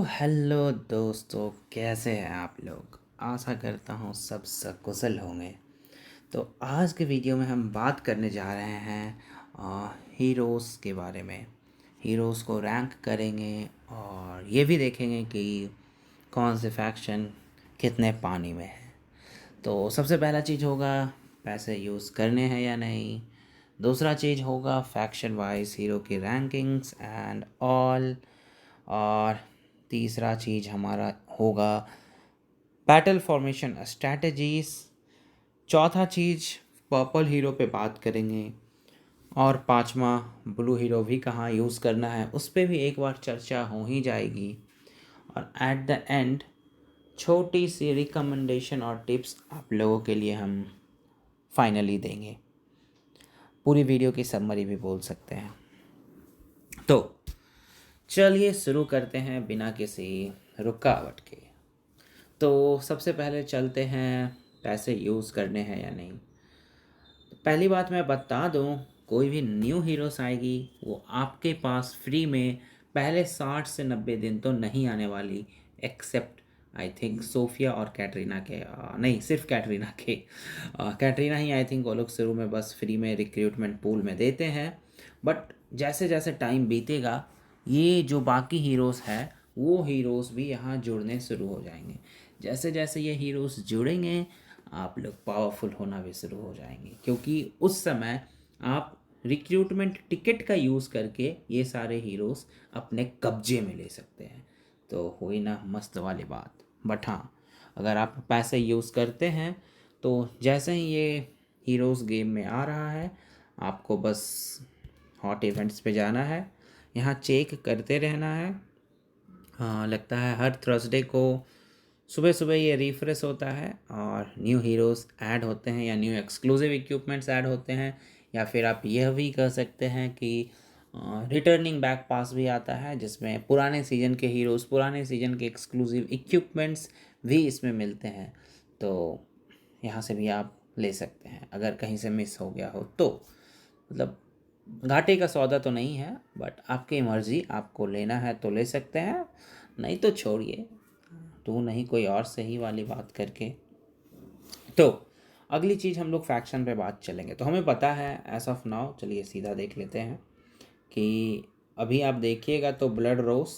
Hello दोस्तों, कैसे हैं आप लोग। आशा करता हूँ सब सकुशल होंगे। तो आज के वीडियो में हम बात करने जा रहे हैं हीरोज़ के बारे में। हीरोज़ को रैंक करेंगे और ये भी देखेंगे कि कौन से फैक्शन कितने पानी में है। तो सबसे पहला चीज़ होगा पैसे यूज़ करने हैं या नहीं। दूसरा चीज़ होगा फैक्शन वाइज हीरो की रैंकिंग्स एंड ऑल। और तीसरा चीज़ हमारा होगा बैटल फॉर्मेशन स्ट्रैटेजीज। चौथा चीज़ पर्पल हीरो पे बात करेंगे। और पांचवा ब्लू हीरो भी कहाँ यूज़ करना है उस पर भी एक बार चर्चा हो ही जाएगी। और एट द एंड छोटी सी रिकमेंडेशन और टिप्स आप लोगों के लिए हम फाइनली देंगे। पूरी वीडियो की समरी भी बोल सकते हैं। तो चलिए शुरू करते हैं बिना किसी रुकावट के। तो सबसे पहले चलते हैं पैसे यूज़ करने हैं या नहीं। पहली बात मैं बता दूं, कोई भी न्यू हीरोस आएगी वो आपके पास फ्री में पहले 60 से 90 दिन तो नहीं आने वाली, एक्सेप्ट आई थिंक सोफिया और कैटरीना के। नहीं, सिर्फ कैटरीना के। कैटरीना ही आई थिंक वो लोग शुरू में बस फ्री में रिक्रूटमेंट पूल में देते हैं। बट जैसे जैसे टाइम बीतेगा ये जो बाकी हीरोज़ हैं वो हीरोज़ भी यहाँ जुड़ने शुरू हो जाएंगे। जैसे जैसे ये हीरोज़ जुड़ेंगे आप लोग पावरफुल होना भी शुरू हो जाएंगे, क्योंकि उस समय आप रिक्रूटमेंट टिकट का यूज़ करके ये सारे हीरोज़ अपने कब्जे में ले सकते हैं। तो हुई ना मस्त वाली बात। बट हाँ, अगर आप पैसे यूज़ करते हैं तो जैसे ही ये हीरोज़ गेम में आ रहा है आपको बस हॉट इवेंट्स पे जाना है, यहाँ चेक करते रहना है। हाँ, लगता है हर थर्सडे को सुबह सुबह ये रिफ्रेश होता है और न्यू हीरोज़ ऐड होते हैं या न्यू एक्सक्लूसिव इक्विपमेंट्स ऐड होते हैं। या फिर आप यह भी कह सकते हैं कि रिटर्निंग बैक पास भी आता है, जिसमें पुराने सीज़न के हीरोज़, पुराने सीज़न के एक्सक्लूसिव इक्विपमेंट्स भी इसमें मिलते हैं। तो यहाँ से भी आप ले सकते हैं अगर कहीं से मिस हो गया हो तो। मतलब घाटे का सौदा तो नहीं है, बट आपकी मर्ज़ी, आपको लेना है तो ले सकते हैं, नहीं तो छोड़िए, तू नहीं कोई और सही वाली बात करके। तो अगली चीज़ हम लोग फैक्शन पे बात चलेंगे। तो हमें पता है एज ऑफ नाउ, चलिए सीधा देख लेते हैं कि अभी आप देखिएगा तो Blood Rose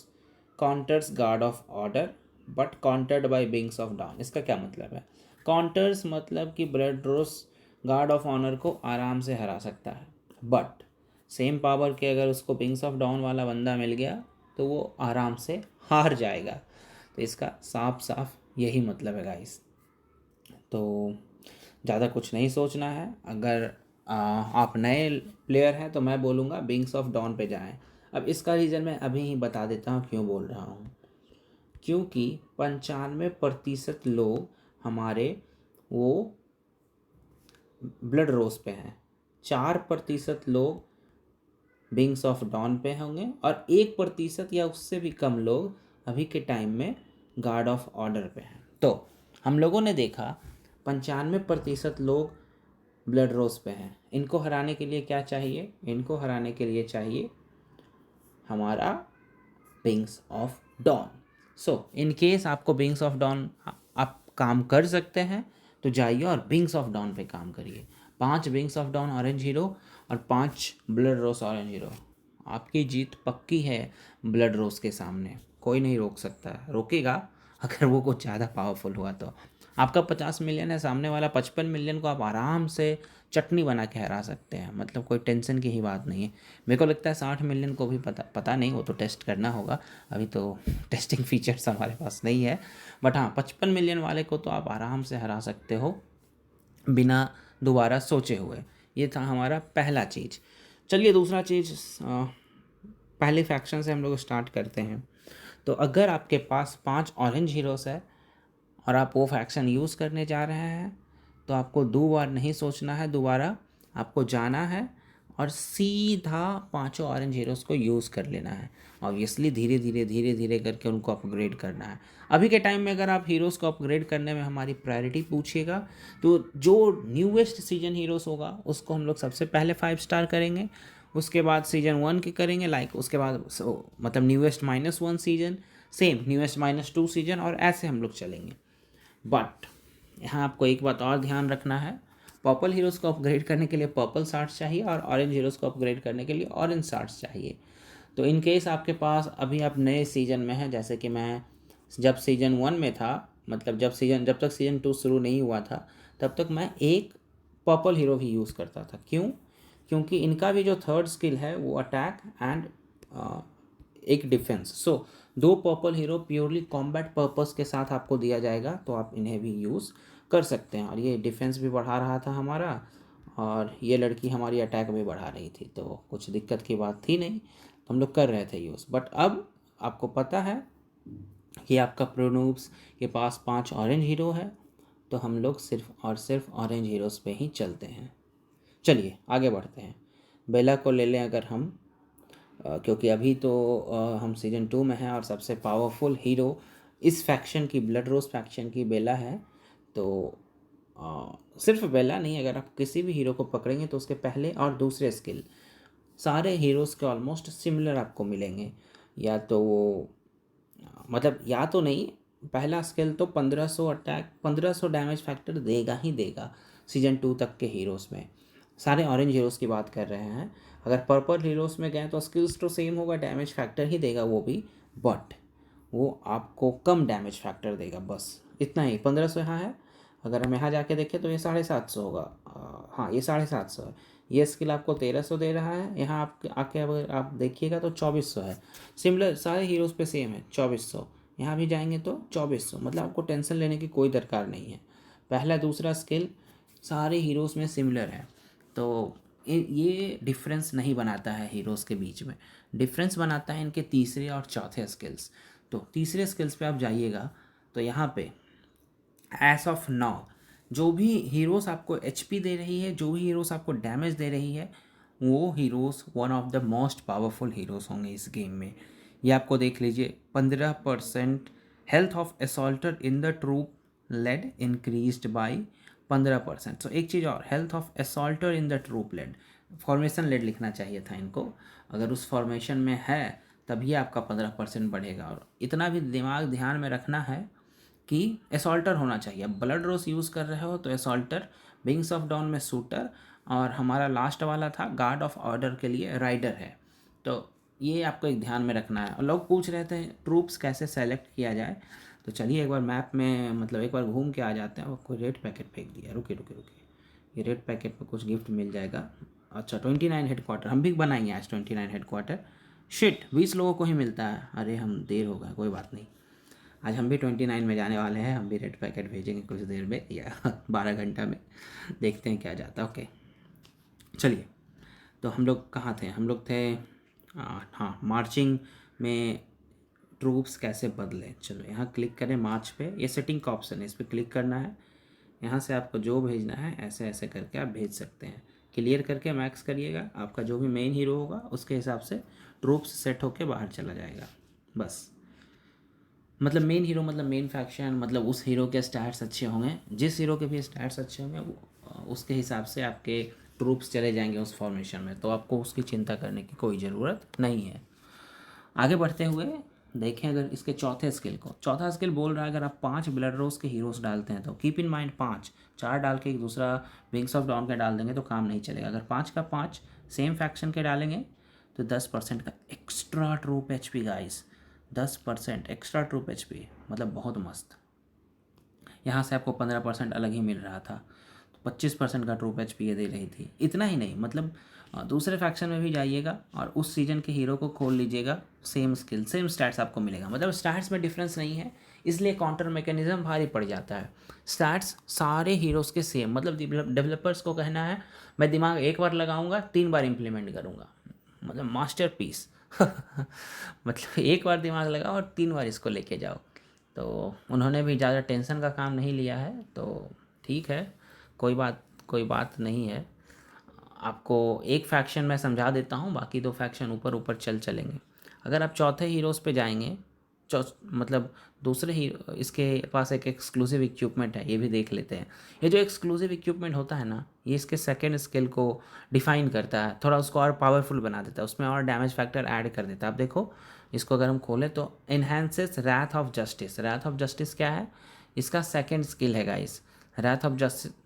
counters Guard of Order but countered by Wings of Dawn. इसका क्या मतलब है? काउंटर्स मतलब कि Blood Rose Guard of Honour को आराम से हरा सकता है, बट सेम पावर के अगर उसको विंग्स ऑफ डाउन वाला बंदा मिल गया तो वो आराम से हार जाएगा। तो इसका साफ साफ यही मतलब है गाइस। तो ज़्यादा कुछ नहीं सोचना है। अगर आप नए प्लेयर हैं तो मैं बोलूँगा विंग्स ऑफ डॉन पे जाएं। अब इसका रीज़न मैं अभी ही बता देता हूँ क्यों बोल रहा हूँ। क्योंकि 95% लोग हमारे वो ब्लड रोज पे हैं, 4% लोग विंग्स ऑफ डॉन पे होंगे और 1% या उससे भी कम लोग अभी के टाइम में गार्ड ऑफ ऑर्डर पे हैं। तो हम लोगों ने देखा 95% लोग ब्लड रोज पे हैं। इनको हराने के लिए क्या चाहिए? इनको हराने के लिए चाहिए हमारा Wings of Dawn. So in case आपको विंग्स ऑफ डॉन आप काम कर सकते हैं तो जाइए और विंग्स ऑफ डॉन पे काम करिए। 5 Wings of Dawn orange hero और 5 ब्लड रोज ऑरेंज हीरो, आपकी जीत पक्की है। ब्लड रोज के सामने कोई नहीं रोक सकता है, रोकेगा अगर वो कुछ ज़्यादा पावरफुल हुआ तो। आपका 50 मिलियन है, सामने वाला 55 मिलियन को आप आराम से चटनी बना के हरा सकते हैं। मतलब कोई टेंशन की ही बात नहीं है। मेरे को लगता है 60 मिलियन को भी पता नहीं, वो तो टेस्ट करना होगा, अभी तो टेस्टिंग फीचर्स हमारे पास नहीं है। बट हाँ, 55 मिलियन वाले को तो आप आराम से हरा सकते हो बिना दोबारा सोचे हुए। ये था हमारा पहला चीज़। चलिए दूसरा चीज़, पहले फैक्शन से हम लोग स्टार्ट करते हैं। तो अगर आपके पास 5 ऑरेंज हीरोज़ है और आप वो फैक्शन यूज़ करने जा रहे हैं तो आपको 2 बार नहीं सोचना है, दोबारा आपको जाना है और सीधा पांचों ऑरेंज हीरोज़ को यूज़ कर लेना है। ऑब्वियसली धीरे धीरे करके उनको अपग्रेड करना है। अभी के टाइम में अगर आप हीरोज़ को अपग्रेड करने में हमारी प्रायोरिटी पूछिएगा तो जो न्यूएस्ट सीजन हीरोज़ होगा उसको हम लोग सबसे पहले 5 स्टार करेंगे। उसके बाद सीजन 1 के करेंगे, लाइक उसके बाद मतलब newest -1 season, same newest -2 season, और ऐसे हम लोग चलेंगे। बट यहाँ आपको एक बात और ध्यान रखना है, पर्पल हीरोज़ को अपग्रेड करने के लिए पर्पल शार्ट्स चाहिए और ऑरेंज हीरोज़ को अपग्रेड करने के लिए ऑरेंज शार्ट्स चाहिए। तो इन केस आपके पास अभी आप नए सीज़न में हैं, जैसे कि मैं जब सीज़न 1 में था, मतलब जब तक सीज़न 2 शुरू नहीं हुआ था, तब तक मैं एक पर्पल हीरो भी यूज़ करता था। क्यों? क्योंकि इनका भी जो थर्ड स्किल है वो अटैक एंड एक डिफेंस। सो 2 purple hero purely combat purpose के साथ आपको दिया जाएगा, तो आप इन्हें भी यूज़ कर सकते हैं। और ये डिफेंस भी बढ़ा रहा था हमारा, और ये लड़की हमारी अटैक भी बढ़ा रही थी, तो कुछ दिक्कत की बात थी नहीं, तो हम लोग कर रहे थे यूज़। बट अब आपको पता है कि आपका प्रोनूब्स के पास 5 ऑरेंज हीरो है, तो हम लोग सिर्फ और सिर्फ ऑरेंज हीरोज़ पे ही चलते हैं। चलिए आगे बढ़ते हैं। बेला को ले लें अगर हम, क्योंकि अभी तो हम सीज़न 2 में हैं और सबसे पावरफुल हीरो इस फैक्शन की, ब्लड रोज फैक्शन की बेला है। तो सिर्फ बेला नहीं, अगर आप किसी भी हीरो को पकड़ेंगे तो उसके पहले और दूसरे स्किल सारे हीरोज़ के ऑलमोस्ट सिमिलर आपको मिलेंगे। या तो वो मतलब या तो नहीं, पहला स्किल तो 1500 अटैक 1500 डैमेज फैक्टर देगा ही देगा सीजन 2 तक के हीरोज़ में। सारे ऑरेंज हीरोज़ की बात कर रहे हैं। अगर पर्पल हीरोज़ में गए तो स्किल्स तो सेम होगा, डैमेज फैक्टर ही देगा वो भी, बट वो आपको कम डैमेज फैक्टर देगा, बस इतना ही। 1500 यहाँ है, अगर हम यहाँ जाके देखें तो ये 750 होगा। हाँ, ये 750 है। ये स्किल आपको 1300 दे रहा है, यहाँ आप आके अगर आप देखिएगा तो 2400 है। सिमिलर सारे हीरोज़ पे सेम है 2400। यहाँ भी जाएंगे तो 2400, मतलब आपको टेंशन लेने की कोई दरकार नहीं है। पहला दूसरा स्किल सारे हीरोज़ में सिमिलर है, तो ये डिफरेंस नहीं बनाता है हीरोज़ के बीच में, डिफरेंस बनाता है इनके तीसरे और चौथे स्किल्स। तो तीसरे स्किल्स पे आप जाइएगा तो यहाँ पे एज ऑफ नाउ जो भी हीरोज़ आपको एचपी दे रही है, जो भी हीरोज़ आपको डैमेज दे रही है, वो heroes one of the most powerful heroes होंगे इस गेम में। ये आपको देख लीजिए, 15% health of assaulter in the troop led increased by 15%। So एक चीज़ और, health of assaulter in the troop led, formation led लिखना चाहिए था इनको, अगर उस फॉर्मेशन में है तभी आपका 15% बढ़ेगा। और इतना भी दिमाग ध्यान में रखना है कि असॉल्टर होना चाहिए। ब्लड रोज यूज़ कर रहे हो तो असॉल्टर, विंग्स ऑफ डॉन में शूटर, और हमारा लास्ट वाला था गार्ड ऑफ ऑर्डर के लिए राइडर है। तो ये आपको एक ध्यान में रखना है। और लोग पूछ रहे थे ट्रूप्स कैसे सेलेक्ट किया जाए, तो चलिए एक बार मैप में मतलब एक बार घूम के आ जाते हैं। कोई रेड पैकेट फेंक दिया, रुके रुके रुके, ये रेड पैकेट पर कुछ गिफ्ट मिल जाएगा। अच्छा 29 हेडक्वार्टर हम भी बनाएंगे आज, 29 हेडक्वार्टर। शिट 20 लोगों को ही मिलता है, अरे हम देर हो गए, कोई बात नहीं, आज हम भी 29 में जाने वाले हैं, हम भी रेड पैकेट भेजेंगे कुछ देर में या 12 घंटा में, देखते हैं क्या जाता है। ओके चलिए, तो हम लोग कहाँ थे, हम लोग थे हाँ मार्चिंग में ट्रूप्स कैसे बदलें। चलो यहाँ क्लिक करें मार्च पे, ये सेटिंग का ऑप्शन है, इस पर क्लिक करना है। यहाँ से आपको जो भेजना है ऐसे ऐसे करके आप भेज सकते हैं। क्लियर करके मैक्स करिएगा, आपका जो भी मेन हीरो होगा उसके हिसाब से ट्रूप्स सेट होके बाहर चला जाएगा। बस मतलब मेन हीरो मतलब मेन फैक्शन, मतलब उस हीरो के स्टैट्स अच्छे होंगे, जिस हीरो के भी स्टैट्स अच्छे होंगे उसके हिसाब से आपके ट्रूप्स चले जाएंगे उस फॉर्मेशन में, तो आपको उसकी चिंता करने की कोई ज़रूरत नहीं है। आगे बढ़ते हुए देखें अगर इसके चौथे स्किल को, चौथा स्किल बोल रहा है अगर आप 5 ब्लड रोज के हीरोज़ डालते हैं तो कीप इन माइंड 5, 4 डाल के एक दूसरा विंग्स ऑफ डॉन के डाल देंगे तो काम नहीं चलेगा। अगर 5 का 5 सेम फैक्शन के डालेंगे तो 10% का extra troop HP guys, 10% extra troop HP, मतलब बहुत मस्त। यहाँ से आपको 15% अलग ही मिल रहा था, तो 25% का ट्रूप एचपी ये दे रही थी। इतना ही नहीं, मतलब दूसरे फैक्शन में भी जाइएगा और उस सीजन के हीरो को खोल लीजिएगा, सेम स्किल सेम स्टैट्स आपको मिलेगा। मतलब स्टैट्स में डिफरेंस नहीं है, इसलिए काउंटर मैकेनिज्म भारी पड़ जाता है। स्टैट्स सारे हीरोज़ के सेम, मतलब डेवलपर्स को कहना है मैं दिमाग एक बार लगाऊंगा 3 बार इम्प्लीमेंट करूँगा, मतलब मास्टर पीस मतलब एक बार दिमाग लगाओ और 3 बार इसको लेके जाओ। तो उन्होंने भी ज़्यादा टेंशन का काम नहीं लिया है, तो ठीक है, कोई बात नहीं है। आपको एक फैक्शन मैं समझा देता हूँ, बाकी 2 फैक्शन ऊपर ऊपर चलेंगे। अगर आप चौथे हीरोज़ पे जाएंगे, मतलब दूसरे हीरो, इसके पास एक एक्सक्लूसिव इक्विपमेंट है, ये भी देख लेते हैं। ये जो एक्सक्लूसिव इक्विपमेंट होता है ना, ये इसके सेकेंड स्किल को डिफाइन करता है, थोड़ा उसको और पावरफुल बना देता है, उसमें और डैमेज फैक्टर ऐड कर देता है। आप देखो इसको अगर हम खोलें तो enhances Wrath of Justice. Wrath of Justice क्या है? इसका सेकंड स्किल है गाइस। रैथ ऑफ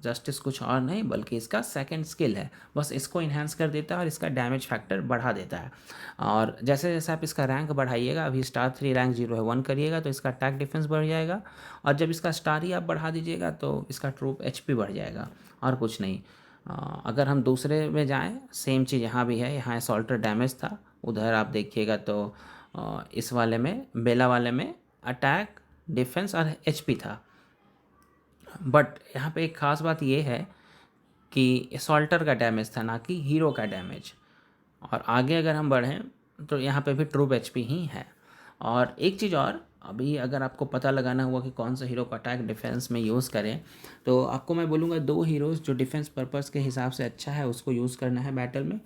जस्टिस कुछ और नहीं बल्कि इसका सेकंड स्किल है, बस इसको इन्हांस कर देता है और इसका डैमेज फैक्टर बढ़ा देता है। और जैसे जैसे आप इसका रैंक बढ़ाइएगा, अभी स्टार 3 रैंक 0 है, 1 करिएगा तो इसका अटैक डिफेंस बढ़ जाएगा, और जब इसका स्टार ही आप बढ़ा दीजिएगा तो इसका ट्रूप HP बढ़ जाएगा, और कुछ नहीं। अगर हम दूसरे में जाएँ, सेम चीज़ यहाँ भी है। यहाँ असॉल्टर डैमेज था, उधर आप देखिएगा तो इस वाले में, बेला वाले में अटैक डिफेंस और HP था। बट यहाँ पे एक ख़ास बात ये है कि असॉल्टर का डैमेज था, ना कि हीरो का डैमेज। और आगे अगर हम बढ़ें तो यहाँ पे भी ट्रूप HP ही है। और एक चीज़ और, अभी अगर आपको पता लगाना हुआ कि कौन सा हीरो को अटैक डिफेंस में यूज़ करें, तो आपको मैं बोलूँगा 2 हीरोज़ जो डिफेंस पर्पस के हिसाब से अच्छा है उसको यूज़ करना है बैटल में।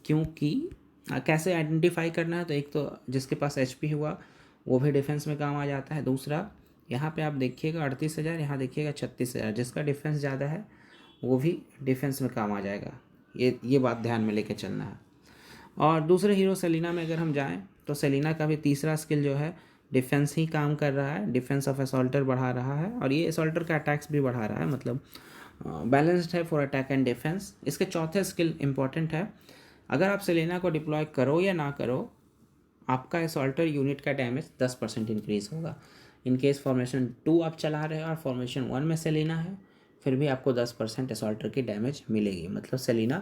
क्योंकि कैसे आइडेंटिफाई करना है, तो एक तो जिसके पास HP हुआ वो भी डिफेंस में काम आ जाता है। दूसरा, यहाँ पे आप देखिएगा 38,000, यहाँ देखिएगा 36,000, जिसका डिफेंस ज़्यादा है वो भी डिफेंस में काम आ जाएगा। ये बात ध्यान में लेके चलना है। और दूसरे हीरो सेलिना में अगर हम जाएं तो सेलिना का भी तीसरा स्किल जो है डिफेंस ही काम कर रहा है, डिफेंस ऑफ असॉल्टर बढ़ा रहा है, और ये असॉल्टर का अटैक्स भी बढ़ा रहा है, मतलब बैलेंस्ड है फॉर अटैक एंड डिफेंस। इसके चौथे स्किल इंपॉर्टेंट है। अगर आप सेलिना को डिप्लॉय करो या ना करो, आपका असॉल्टर यूनिट का डैमेज 10% इंक्रीज़ होगा। इन केस फॉर्मेशन 2 आप चला रहे हो और फॉर्मेशन 1 में सेलिना है, फिर भी आपको 10% असॉल्टर की डैमेज मिलेगी। मतलब सेलिना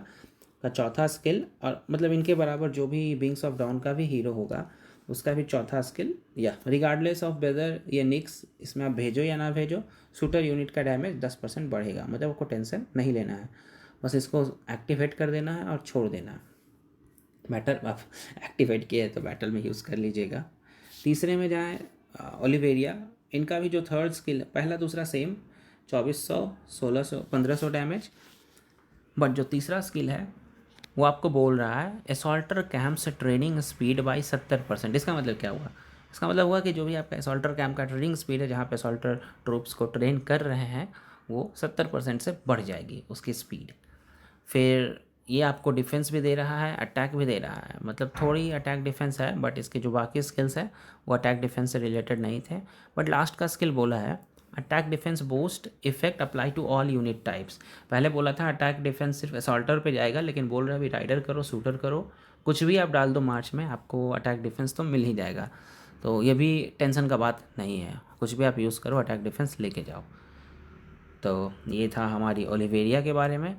का चौथा स्किल, और मतलब इनके बराबर जो भी विंग्स ऑफ डाउन का भी हीरो होगा उसका भी चौथा स्किल, या रिगार्डलेस ऑफ वेदर ये निक्स इसमें आप भेजो या ना भेजो, शूटर यूनिट का डैमेज 10% बढ़ेगा। मतलब आपको टेंशन नहीं लेना है, बस इसको एक्टिवेट कर देना है और छोड़ देना है। बैटल आप एक्टिवेट किए तो बैटल में यूज़ कर लीजिएगा। तीसरे में जाएँ, ओलिवेरिया। इनका भी जो थर्ड स्किल, पहला दूसरा सेम 2400, 1600, 1500 डैमेज। बट जो तीसरा स्किल है वो आपको बोल रहा है असॉल्टर कैंप से ट्रेनिंग स्पीड बाई 70%। इसका मतलब क्या हुआ? इसका मतलब हुआ कि जो भी आपका असॉल्टर कैंप का ट्रेनिंग स्पीड है, जहाँ पे असॉल्टर ट्रूप्स को ट्रेन कर रहे हैं, वो 70% से बढ़ जाएगी उसकी स्पीड। फिर ये आपको डिफेंस भी दे रहा है, अटैक भी दे रहा है, मतलब थोड़ी अटैक डिफेंस है, बट इसके जो बाकी स्किल्स है वो अटैक डिफेंस से रिलेटेड नहीं थे। बट लास्ट का स्किल बोला है attack defence boost effect apply to all unit types. पहले बोला था अटैक डिफेंस सिर्फ असॉल्टर पे जाएगा, लेकिन बोल रहा है अभी राइडर करो, शूटर करो, कुछ भी आप डाल दो मार्च में, आपको अटैक डिफेंस तो मिल ही जाएगा। तो ये भी टेंशन का बात नहीं है, कुछ भी आप यूज़ करो, अटैक डिफेंस लेके जाओ। तो ये था हमारी ओलिवेरिया के बारे में।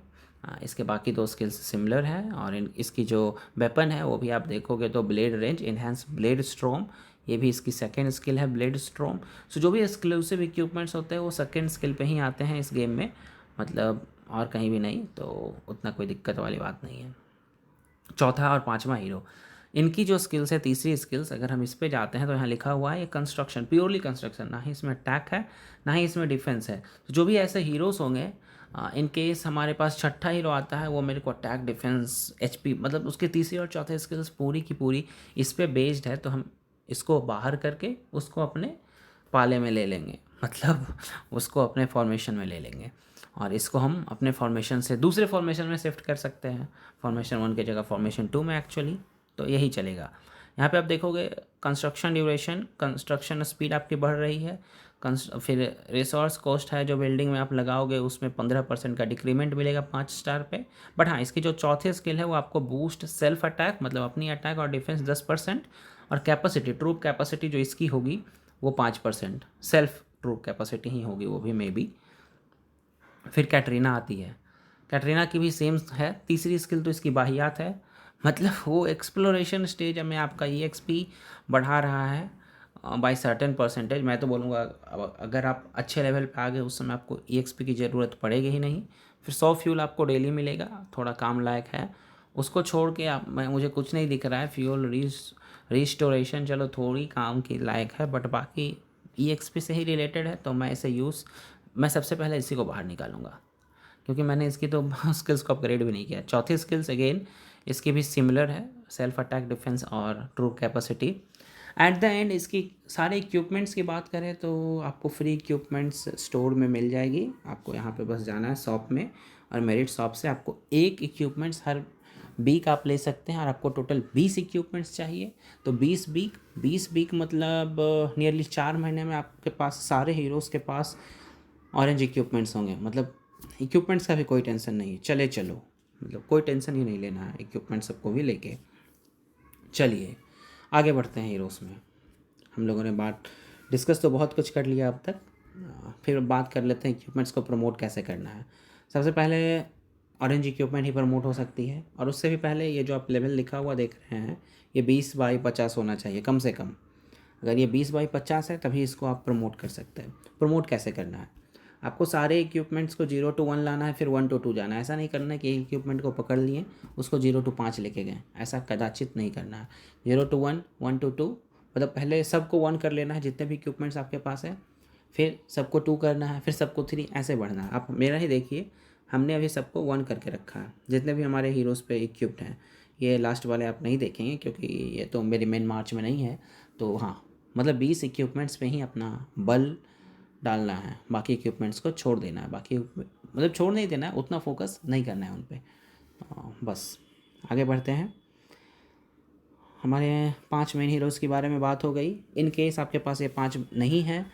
इसके बाकी 2 स्किल्स सिमिलर हैं, और इसकी जो वेपन है वो भी आप देखोगे तो blade range enhance blade storm, ये भी इसकी सेकंड स्किल है, ब्लेड स्ट्रॉम। सो जो भी एक्सक्लूसिव इक्विपमेंट्स होते हैं वो सेकंड स्किल पे ही आते हैं इस गेम में, मतलब और कहीं भी नहीं, तो उतना कोई दिक्कत वाली बात नहीं है। चौथा और पांचवा हीरो, इनकी जो स्किल्स है, तीसरी स्किल्स अगर हम इस पे जाते हैं तो यहाँ लिखा हुआ है ये कंस्ट्रक्शन, प्योरली कंस्ट्रक्शन, ना ही इसमें अटैक है ना ही इसमें डिफेंस है। तो जो भी ऐसे हीरोज़ होंगे, इन केस हमारे पास छठा हीरो आता है वो मेरे को अटैक डिफेंस HP, मतलब उसके तीसरी और चौथे स्किल्स पूरी की पूरी इस पे बेस्ड है, तो हम इसको बाहर करके उसको अपने पाले में ले लेंगे, मतलब उसको अपने फॉर्मेशन में ले लेंगे, और इसको हम अपने फॉर्मेशन से दूसरे फॉर्मेशन में शिफ्ट कर सकते हैं, फॉर्मेशन 1 की जगह फॉर्मेशन 2 में एक्चुअली। तो यही चलेगा। यहाँ पे आप देखोगे कंस्ट्रक्शन ड्यूरेशन, कंस्ट्रक्शन स्पीड आपकी बढ़ रही है, फिर रिसोर्स कॉस्ट है जो बिल्डिंग में आप लगाओगे उसमें 15% का डिक्रीमेंट मिलेगा 5 स्टार पे। बट हाँ, इसकी जो चौथे स्किल है वो आपको बूस्ट सेल्फ अटैक, मतलब अपनी अटैक और डिफेंस 10%, और कैपेसिटी, ट्रूप कैपेसिटी जो इसकी होगी वो 5%, सेल्फ ट्रूप कैपेसिटी ही होगी वो भी मे बी। फिर कैटरीना आती है, कैटरीना की भी सेम है, तीसरी स्किल तो इसकी बाहियात है, मतलब वो एक्सप्लोरेशन स्टेज में आपका EXP बढ़ा रहा है बाई सर्टेन परसेंटेज। मैं तो बोलूँगा अगर आप अच्छे लेवल पे आ गए उस समय आपको EXP की ज़रूरत पड़ेगी ही नहीं। फिर 100 फ्यूल आपको डेली मिलेगा, थोड़ा काम लायक है। उसको छोड़ के आप, मुझे कुछ नहीं दिख रहा है, फ्यूल रिस्टोरेशन चलो थोड़ी काम की लायक है, बट बाकी EXP से ही रिलेटेड है, तो मैं सबसे पहले इसी को बाहर निकालूंगा, क्योंकि मैंने इसकी तो स्किल्स को अपग्रेड भी नहीं किया। चौथी स्किल्स अगेन इसकी भी सिमिलर है, सेल्फ अटैक डिफेंस और true capacity. At the end इसकी सारे इक्विपमेंट्स की बात करें तो आपको फ्री इक्विपमेंट्स स्टोर में मिल जाएगी। आपको यहाँ पे बस जाना है शॉप में, और मेरिट शॉप से आपको एक इक्विपमेंट्स हर बीक आप ले सकते हैं और आपको टोटल 20 इक्विपमेंट्स चाहिए। तो 20 बीक मतलब नियरली 4 महीने में आपके पास सारे हीरोज़ के पास ऑरेंज इक्विपमेंट्स होंगे। मतलब इक्विपमेंट्स का भी कोई टेंशन नहीं है, चलो मतलब कोई टेंशन ही नहीं लेना है इक्विपमेंट सबको भी लेके। चलिए आगे बढ़ते हैं हीरोज़ में। हम लोगों ने बात डिस्कस तो बहुत कुछ कर लिया अब तक, फिर बात कर लेते हैं इक्विपमेंट्स को प्रमोट कैसे करना है। सबसे पहले ऑरेंज इक्विपमेंट ही प्रमोट हो सकती है, और उससे भी पहले ये जो आप लेवल लिखा हुआ देख रहे हैं ये 20/50 होना चाहिए कम से कम। अगर ये 20/50 है तभी इसको आप प्रमोट कर सकते हैं। प्रमोट कैसे करना है, आपको सारे इक्विपमेंट्स को 0 to 1 लाना है, फिर 1 to 2 जाना है। ऐसा नहीं करना है कि एक इक्विपमेंट को पकड़ लिए उसको 0 to 5 लेके गए, ऐसा कदाचित नहीं करना है। 0 to 1, 1 to 2, मतलब पहले सबको 1 कर लेना है जितने भी इक्विपमेंट्स आपके पास है, फिर सबको 2 करना है, फिर सबको 3, ऐसे बढ़ना है। आप मेरा ही देखिए, हमने अभी सबको 1 करके रखा है जितने भी हमारे हीरोज़ पे इक्विप्ड हैं। ये लास्ट वाले आप नहीं देखेंगे क्योंकि ये तो मेरी मेन मार्च में नहीं है। तो हाँ, मतलब 20 इक्विपमेंट्स पे ही अपना बल डालना है, बाकी इक्विपमेंट्स को छोड़ देना है। बाकी मतलब छोड़ नहीं देना है, उतना फोकस नहीं करना है उन पर। बस आगे बढ़ते हैं। हमारे 5 मेन हीरोज़ के बारे में बात हो गई। इन केस आपके पास ये 5 नहीं है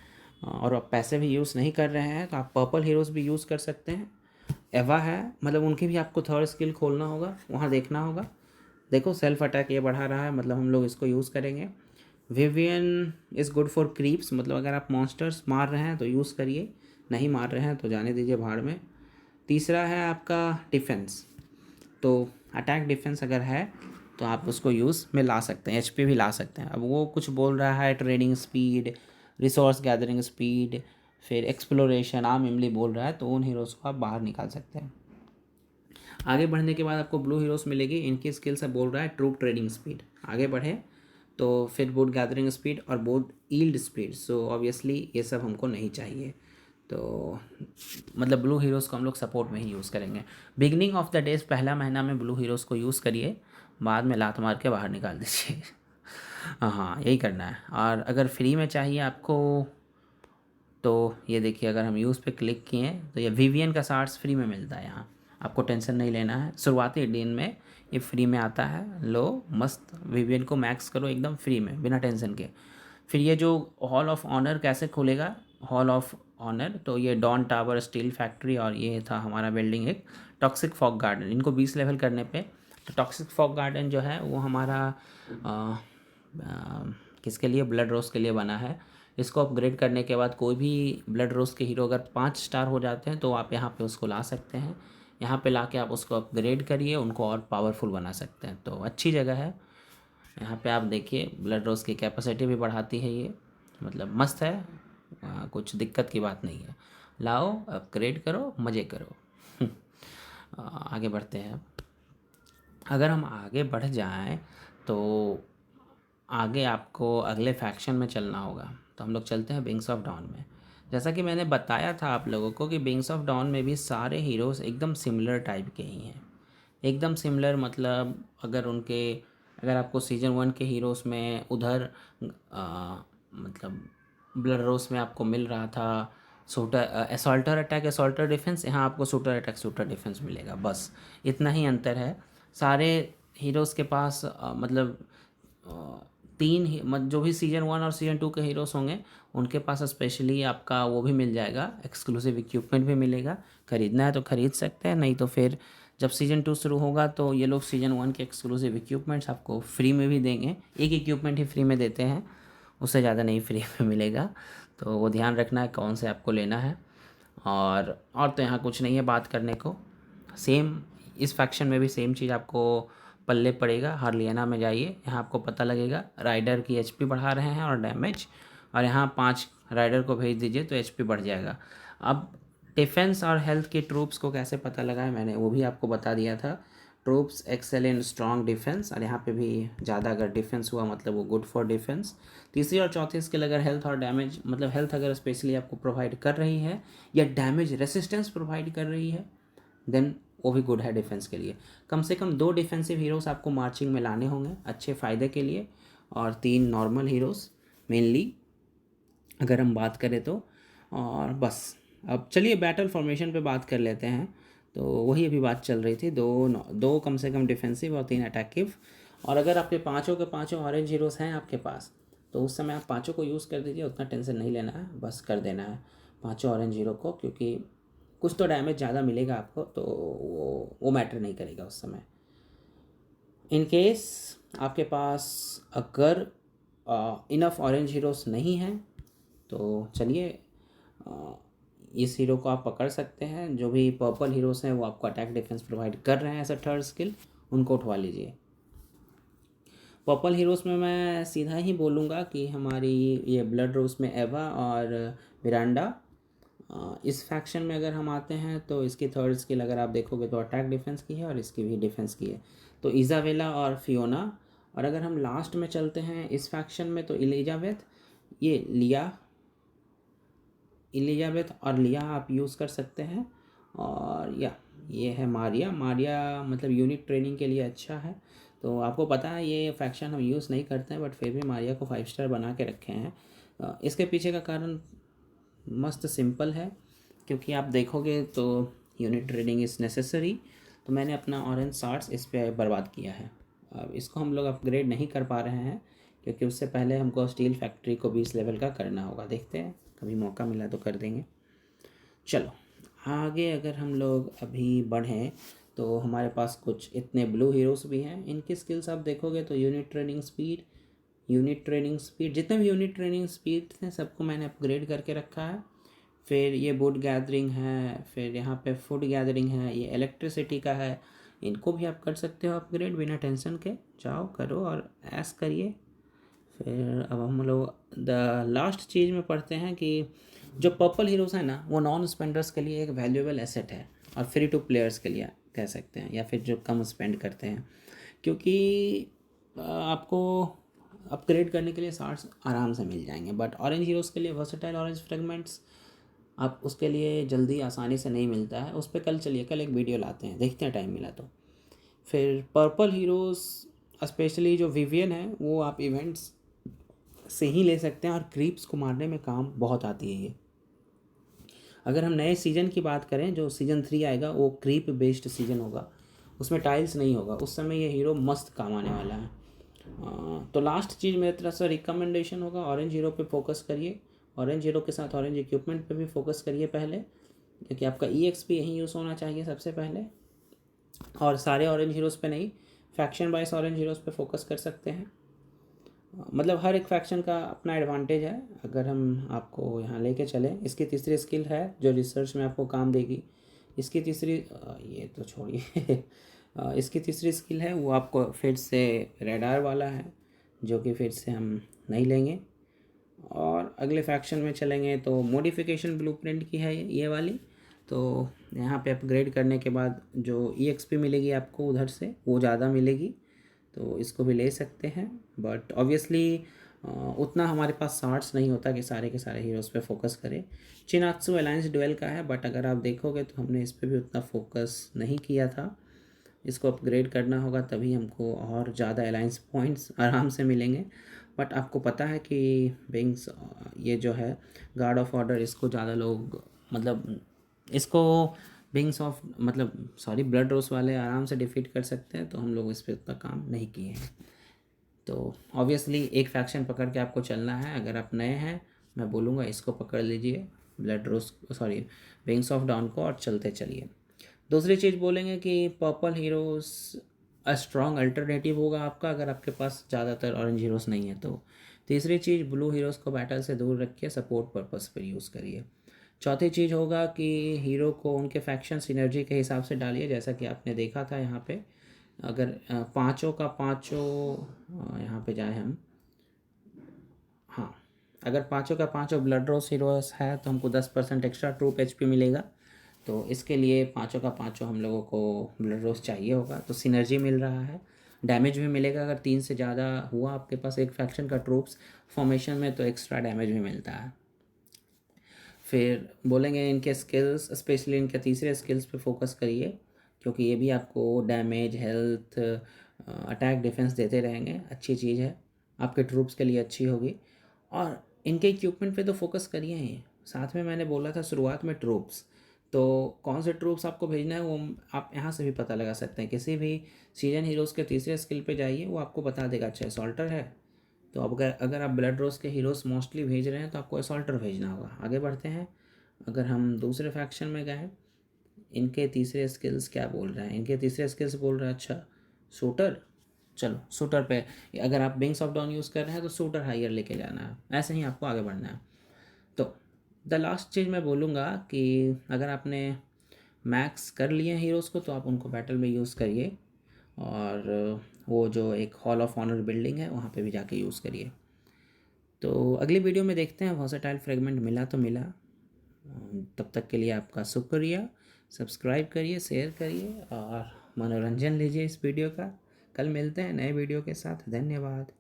और आप पैसे भी यूज़ नहीं कर रहे हैं तो आप पर्पल हीरोज़ भी यूज़ कर सकते हैं। एवा है, मतलब उनकी भी आपको थर्ड स्किल खोलना होगा, वहाँ देखना होगा। देखो सेल्फ अटैक ये बढ़ा रहा है, मतलब हम लोग इसको यूज़ करेंगे। Vivian is good for creeps, मतलब अगर आप मॉन्स्टर्स मार रहे हैं तो यूज़ करिए, नहीं मार रहे हैं तो जाने दीजिए भाड़ में। तीसरा है आपका डिफेंस, तो अटैक डिफेंस अगर है तो आप उसको यूज़ में ला सकते हैं, एचपी भी ला सकते हैं। अब वो कुछ बोल रहा है trading speed, resource gathering speed, फिर एक्सप्लोरेशन, आम इमली बोल रहा है, तो उन हीरोज़ को आप बाहर निकाल सकते हैं। आगे बढ़ने के बाद आपको ब्लू हीरोज़ मिलेगी, इनकी स्किल से बोल रहा है ट्रूप ट्रेडिंग स्पीड। आगे बढ़े तो फिर बोट गैदरिंग स्पीड और boat yield speed. So obviously ये सब हमको नहीं चाहिए, तो मतलब ब्लू हीरोज़ को हम लोग सपोर्ट में ही यूज़ करेंगे। बिगनिंग ऑफ द डेज, पहला महीना में ब्लू हीरोज़ को यूज़ करिए, बाद में लात मार के बाहर निकाल दीजिए। हाँ यही करना है। और अगर फ्री में चाहिए आपको तो ये देखिए, अगर हम यूज़ पे क्लिक किए तो ये विवियन का शार्ट्स फ्री में मिलता है। यहाँ आपको टेंशन नहीं लेना है, शुरुआती दिन में ये फ्री में आता है। लो मस्त विवियन को मैक्स करो एकदम फ्री में बिना टेंशन के। फिर ये जो हॉल ऑफ ऑनर कैसे खुलेगा, हॉल ऑफ ऑनर, तो ये डॉन टावर, स्टील फैक्ट्री, और ये था हमारा बिल्डिंग एक टॉक्सिक फॉग गार्डन। इनको 20 लेवल करने पे तो टॉक्सिक फॉग गार्डन जो है वो हमारा किसके लिए, ब्लड रोज के लिए बना है। इसको अपग्रेड करने के बाद कोई भी ब्लड रोज के हीरो अगर 5 स्टार हो जाते हैं तो आप यहाँ पे उसको ला सकते हैं। यहाँ पे लाके आप उसको अपग्रेड करिए, उनको और पावरफुल बना सकते हैं। तो अच्छी जगह है। यहाँ पे आप देखिए ब्लड रोज की कैपेसिटी भी बढ़ाती है ये, मतलब मस्त है। कुछ दिक्कत की बात नहीं है। लाओ अपग्रेड करो, मज़े करो। आगे बढ़ते हैं। अगर हम आगे बढ़ जाएं तो आगे आपको अगले फैक्शन में चलना होगा। तो हम लोग चलते हैं विंग्स ऑफ डॉन में। जैसा कि मैंने बताया था आप लोगों को कि विंग्स ऑफ डॉन में भी सारे हीरोज़ एकदम सिमिलर टाइप के ही हैं। एकदम सिमिलर मतलब अगर आपको सीजन 1 के हीरोज़ में उधर मतलब ब्लड रोज में आपको मिल रहा था shooter assaulter attack, assaulter defence, यहाँ आपको शूटर अटैक, शूटर डिफेंस मिलेगा। बस इतना ही अंतर है। सारे हीरोज़ के पास मतलब जो भी सीजन 1 और सीजन 2 के हीरोज़ होंगे उनके पास स्पेशली आपका वो भी मिल जाएगा, एक्सक्लूसिव इक्विपमेंट भी मिलेगा। ख़रीदना है तो ख़रीद सकते हैं, नहीं तो फिर जब सीजन 2 शुरू होगा तो ये लोग सीजन 1 के एक्सक्लूसिव इक्विपमेंट्स आपको फ्री में भी देंगे। एक इक्विपमेंट ही फ्री में देते हैं, उससे ज़्यादा नहीं फ्री में मिलेगा। तो वो ध्यान रखना है कौन से आपको लेना है। और तो यहाँ कुछ नहीं है बात करने को। सेम इस फैक्शन में भी सेम चीज़ आपको पल्ले पड़ेगा। हार्लियाना में जाइए, यहाँ आपको पता लगेगा राइडर की एचपी बढ़ा रहे हैं और डैमेज, और यहाँ 5 राइडर को भेज दीजिए तो एचपी बढ़ जाएगा। अब डिफेंस और हेल्थ के ट्रूप्स को कैसे पता लगाए, मैंने वो भी आपको बता दिया था। Troops excel in strong defence, और यहाँ पे भी ज़्यादा अगर डिफेंस हुआ मतलब वो गुड फॉर डिफेंस। तीसरी और चौथी स्किल अगर हेल्थ और डैमेज, मतलब हेल्थ अगर स्पेशली आपको प्रोवाइड कर रही है या डैमेज रेसिस्टेंस प्रोवाइड कर रही है, देन वो भी गुड है डिफेंस के लिए। कम से कम 2 डिफेंसिव हीरोज़ आपको मार्चिंग में लाने होंगे अच्छे फ़ायदे के लिए, और 3 नॉर्मल हीरोज़ मेनली अगर हम बात करें तो। और बस अब चलिए बैटल फॉर्मेशन पे बात कर लेते हैं। तो वही अभी बात चल रही थी, दो कम से कम डिफेंसिव और 3 अटैकिव। और अगर आपके पाँचों के पाँचों ऑरेंज हीरोज़ हैं आपके पास, तो उस समय आप पाँचों को यूज़ कर दीजिए, उतना टेंशन नहीं लेना है, बस कर देना है पाँचों ऑरेंज हीरो को, क्योंकि कुछ तो डैमेज ज़्यादा मिलेगा आपको, तो वो मैटर नहीं करेगा उस समय। इन केस आपके पास अगर इनफ ऑरेंज हीरोज़ नहीं हैं, तो चलिए इस हीरो को आप पकड़ सकते हैं। जो भी पर्पल हीरोज़ हैं वो आपको अटैक डिफेंस प्रोवाइड कर रहे हैं एज अ थर्ड स्किल, उनको उठवा लीजिए। पर्पल हीरोज़ में मैं सीधा ही बोलूँगा कि हमारी ये ब्लड रोज में एवा और मिरांडा, इस फैक्शन में अगर हम आते हैं तो इसकी थर्ड स्किल अगर आप देखोगे तो अटैक डिफेंस की है और इसकी भी डिफेंस की है, तो इज़ाबेला और फियोना। और अगर हम लास्ट में चलते हैं इस फैक्शन में, तो ये एलिजाबेथ और लिया आप यूज़ कर सकते हैं। और ये है मारिया। मतलब यूनिट ट्रेनिंग के लिए अच्छा है। तो आपको पता है ये फैक्शन हम यूज़ नहीं करते हैं, बट फिर भी मारिया को 5 स्टार बना के रखे हैं। इसके पीछे का कारण मस्त सिंपल है, क्योंकि आप देखोगे तो यूनिट ट्रेनिंग इज़ नेसेसरी। तो मैंने अपना ऑरेंज शार्ट्स इस पर बर्बाद किया है। अब इसको हम लोग अपग्रेड नहीं कर पा रहे हैं, क्योंकि उससे पहले हमको स्टील फैक्ट्री को 20 लेवल का करना होगा। देखते हैं कभी मौका मिला तो कर देंगे। चलो आगे अगर हम लोग अभी बढ़ें, तो हमारे पास कुछ इतने ब्लू हीरोज़ भी हैं। इनकी स्किल्स आप देखोगे तो यूनिट ट्रेनिंग स्पीड, जितने भी यूनिट ट्रेनिंग स्पीड थे सबको मैंने अपग्रेड करके रखा है। फिर ये वुड गैदरिंग है, फिर यहाँ पे फूड गैदरिंग है, ये इलेक्ट्रिसिटी का है, इनको भी आप कर सकते हो अपग्रेड बिना टेंशन के। जाओ करो और ऐस करिए। फिर अब हम लोग द लास्ट चीज़ में पढ़ते हैं कि जो पर्पल हीरोज़ हैं ना, वो नॉन स्पेंडर्स के लिए एक वैल्यूएबल एसेट है, और फ्री टू प्लेयर्स के लिए कह सकते हैं, या फिर जो कम स्पेंड करते हैं, क्योंकि आपको अपग्रेड करने के लिए शार्ट्स आराम से मिल जाएंगे। बट ऑरेंज हीरोज़ के लिए वर्सेटाइल ऑरेंज फ्रेगमेंट्स आप उसके लिए जल्दी आसानी से नहीं मिलता है। उस पर कल एक वीडियो लाते हैं, देखते हैं टाइम मिला तो। फिर पर्पल हीरोज़ स्पेशली जो विवियन है वो आप इवेंट्स से ही ले सकते हैं, और क्रीप्स को मारने में काम बहुत आती है ये। अगर हम नए सीज़न की बात करें, जो सीज़न 3 आएगा वो क्रीप बेस्ड सीज़न होगा, उसमें टाइल्स नहीं होगा, उस समय ये हीरो मस्त काम आने वाला है। तो लास्ट चीज़ मेरी तरफ से रिकमेंडेशन होगा, ऑरेंज हीरो पे फोकस करिए। ऑरेंज हीरो के साथ ऑरेंज इक्विपमेंट पे भी फोकस करिए पहले, क्योंकि आपका EXP यहीं यूज़ होना चाहिए सबसे पहले। और सारे ऑरेंज हीरोज़ पे नहीं, फैक्शन वाइज ऑरेंज हीरोज़ पे फोकस कर सकते हैं। मतलब हर एक फैक्शन का अपना एडवांटेज है। अगर हम आपको यहाँ लेके चलें, इसकी तीसरी स्किल है जो रिसर्च में आपको काम देगी। इसकी तीसरी ये तो छोड़िए इसकी तीसरी स्किल है वो आपको फिर से रेडार वाला है, जो कि फिर से हम नहीं लेंगे। और अगले फैक्शन में चलेंगे तो मॉडिफिकेशन ब्लूप्रिंट की है ये वाली। तो यहाँ पे अपग्रेड करने के बाद जो EXP मिलेगी आपको उधर से, वो ज़्यादा मिलेगी, तो इसको भी ले सकते हैं। बट ऑब्वियसली उतना हमारे पास शार्ट्स नहीं होता कि सारे के सारे हीरोज़ पे फोकस करें। चिनात्सु अलायंस डुएल का है, बट अगर आप देखोगे तो हमने इस पर भी उतना फोकस नहीं किया था। इसको अपग्रेड करना होगा, तभी हमको और ज़्यादा अलायंस पॉइंट्स आराम से मिलेंगे। बट आपको पता है कि विंग्स ये जो है गार्ड ऑफ ऑर्डर, इसको ज़्यादा लोग मतलब इसको विंग्स ऑफ ब्लड रोज वाले आराम से डिफीट कर सकते हैं, तो हम लोग इस पर उतना काम नहीं किए हैं। तो ऑब्वियसली एक फैक्शन पकड़ के आपको चलना है। अगर आप नए हैं, मैं बोलूँगा इसको पकड़ लीजिए, विंग्स ऑफ डाउन को, और चलते चलिए। दूसरी चीज़ बोलेंगे कि पर्पल हीरोज़ स्ट्रॉन्ग अल्टरनेटिव होगा आपका, अगर आपके पास ज़्यादातर ऑरेंज हीरोज़ नहीं है तो। तीसरी चीज़, ब्लू हीरोज़ को बैटल से दूर रखिए, सपोर्ट पर्पस पर यूज़ करिए। चौथी चीज़ होगा कि हीरो को उनके फैक्शन सिनर्जी के हिसाब से डालिए, जैसा कि आपने देखा था यहाँ पे। अगर पाँचों का पाँचों यहाँ पे जाए हम, हाँ, अगर पाँचों का पाँचों ब्लड रोज हीरोज़ है तो हमको 10% एक्स्ट्रा ट्रूप HP मिलेगा। तो इसके लिए पाँचों का पाँचों हम लोगों को ब्लड रोज चाहिए होगा, तो सिनर्जी मिल रहा है। डैमेज भी मिलेगा, अगर 3 से ज़्यादा हुआ आपके पास एक फैक्शन का ट्रूप्स फॉर्मेशन में, तो एक्स्ट्रा डैमेज भी मिलता है। फिर बोलेंगे इनके स्किल्स, स्पेशली इनके तीसरे स्किल्स पे फोकस करिए, क्योंकि ये भी आपको डैमेज, हेल्थ, अटैक, डिफेंस देते रहेंगे। अच्छी चीज़ है, आपके ट्रूप्स के लिए अच्छी होगी। और इनके इक्विपमेंट पे तो फोकस करिए ही। साथ में मैंने बोला था शुरुआत में ट्रूप्स, तो कौन से ट्रूप्स आपको भेजना है वो आप यहाँ से भी पता लगा सकते हैं। किसी भी सीजन हीरोज़ के तीसरे स्किल पे जाइए, वो आपको बता देगा अच्छा असॉल्टर है, तो अब अगर आप ब्लड रोज के हीरोज़ मोस्टली भेज रहे हैं तो आपको असॉल्टर भेजना होगा। आगे बढ़ते हैं। अगर हम दूसरे फैक्शन में गए, इनके तीसरे स्किल्स क्या बोल रहे हैं, इनके तीसरे स्किल्स बोल रहे हैं अच्छा शूटर, चलो शूटर पे अगर आप विंग्स ऑफ डॉन यूज़ कर रहे हैं तो शूटर हायर लेके जाना है, ऐसे ही आपको आगे बढ़ना है। तो द लास्ट चीज़ मैं बोलूँगा कि अगर आपने मैक्स कर लिए हैं हीरोज़ को तो आप उनको बैटल में यूज़ करिए, और वो जो एक हॉल ऑफ ऑनर बिल्डिंग है वहाँ पे भी जाके यूज़ करिए। तो अगली वीडियो में देखते हैं वर्सेटाइल फ्रेगमेंट मिला तो मिला। तब तक के लिए आपका शुक्रिया। सब्सक्राइब करिए, शेयर करिए और मनोरंजन लीजिए इस वीडियो का। कल मिलते हैं नए वीडियो के साथ। धन्यवाद।